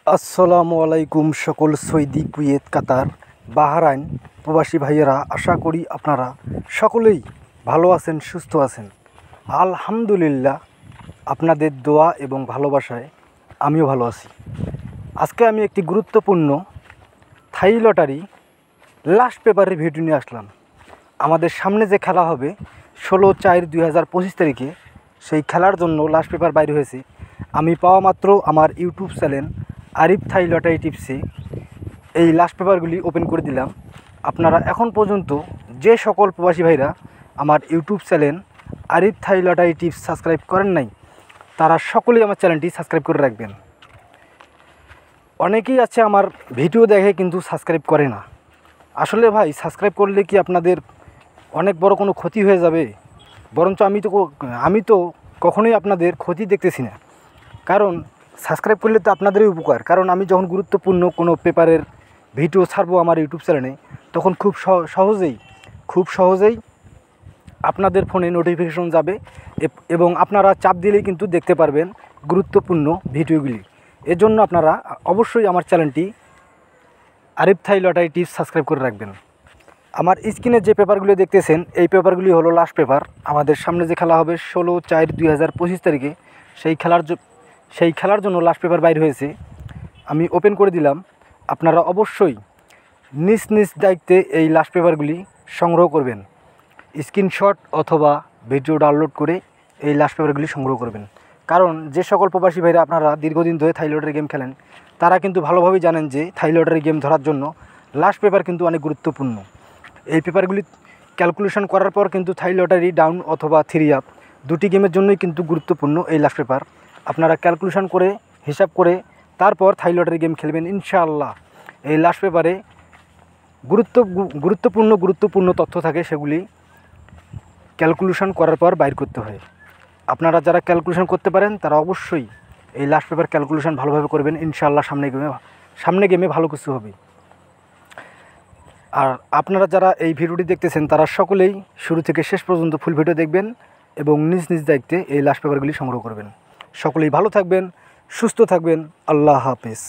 আসসালামু আলাইকুম সকল সৌদি, কুয়েত, কাতার, বাহরাইন প্রবাসী ভাইয়েরা, আশা করি আপনারা সকলেই ভালো আছেন, সুস্থ আছেন। আলহামদুলিল্লাহ, আপনাদের দোয়া এবং ভালোবাসায় আমিও ভালো আছি। আজকে আমি একটি গুরুত্বপূর্ণ থাই লটারি লাস্ট পেপারের ভিডিও নিয়ে আসলাম। আমাদের সামনে যে খেলা হবে 16/4/2025 তারিখে, সেই খেলার জন্য লাস্ট পেপার বাইর হয়েছে। আমি পাওয়া মাত্র আমার YouTube channel Arif Thai lottery টিপসে এই লাস্ট পেপারগুলি ওপেন করে দিলাম। আপনারা এখন পর্যন্ত যে সকল প্রবাসী ভাইরা আমার YouTube channel Arif Thai lottery tips subscribe করেন নাই, তারা সকলেই আমার চ্যানেলটি সাবস্ক্রাইব করে রাখবেন। অনেকেই আছে আমার ভিডিও দেখে কিন্তু সাবস্ক্রাইব করে না। আসলে ভাই, সাবস্ক্রাইব করলে কি আপনাদের অনেক বড় কোনো ক্ষতি হয়ে যাবে? বরঞ্চ আমি তো কখনোই আপনাদের ক্ষতি দেখতেছি না। কারণ সাবস্ক্রাইব করলে তো আপনাদেরই উপকার। কারণ আমি যখন গুরুত্বপূর্ণ কোনো পেপারের ভিডিও ছাড়বো আমার ইউটিউব চ্যানেলে, তখন খুব সহজেই আপনাদের ফোনে নোটিফিকেশন যাবে এবং আপনারা চাপ দিলেই কিন্তু দেখতে পারবেন গুরুত্বপূর্ণ ভিডিওগুলি। এজন্য আপনারা অবশ্যই আমার চ্যানেলটি Arif Thai lottery tips subscribe করে রাখবেন। আমার স্ক্রিনে যে পেপারগুলি দেখতেছেন, এই পেপারগুলি হলো লাস্ট পেপার। আমাদের সামনে যে খেলা হবে 16/4/2025 তারিখে, সেই খেলার জন্য লাস্ট পেপার বাইর হয়েছে। আমি ওপেন করে দিলাম। আপনারা অবশ্যই নিজ দায়িত্বে এই লাস্ট পেপারগুলি সংগ্রহ করবেন। স্ক্রিনশট অথবা ভিডিও ডাউনলোড করে এই লাস্ট পেপারগুলি সংগ্রহ করবেন। কারণ যে সকল প্রবাসী ভাইরা আপনারা দীর্ঘদিন ধরে থাই লটারি গেম খেলেন, তারা কিন্তু ভালোভাবেই জানেন যে থাই লটারি গেম ধরার জন্য লাস্ট পেপার কিন্তু অনেক গুরুত্বপূর্ণ। এই পেপারগুলি ক্যালকুলেশন করার পর কিন্তু থাই লটারি ডাউন অথবা 3 আপ দুটি গেমের জন্যই কিন্তু গুরুত্বপূর্ণ এই লাস্ট পেপার। আপনারা ক্যালকুলেশন করে, হিসাব করে তারপর থাই লটারি গেম খেলবেন ইনশাআল্লাহ। এই লাস্ট পেপারে গুরুত্বপূর্ণ তথ্য থাকে, সেগুলি ক্যালকুলেশন করার পর বাইর করতে হয়। আপনারা যারা ক্যালকুলেশন করতে পারেন তারা অবশ্যই এই লাস্ট পেপার ক্যালকুলেশন ভালোভাবে করবেন ইনশাআল্লাহ। সামনে গেমে ভালো কিছু হবে। আর আপনারা যারা এই ভিডিওটি দেখতেছেন, তারা সকলেই শুরু থেকে শেষ পর্যন্ত ফুল ভিডিও দেখবেন এবং নিজ দায়িত্বে এই লাস্ট পেপারগুলি সংগ্রহ করবেন। সকলেই ভালো থাকবেন, সুস্থ থাকবেন। আল্লাহ হাফেজ।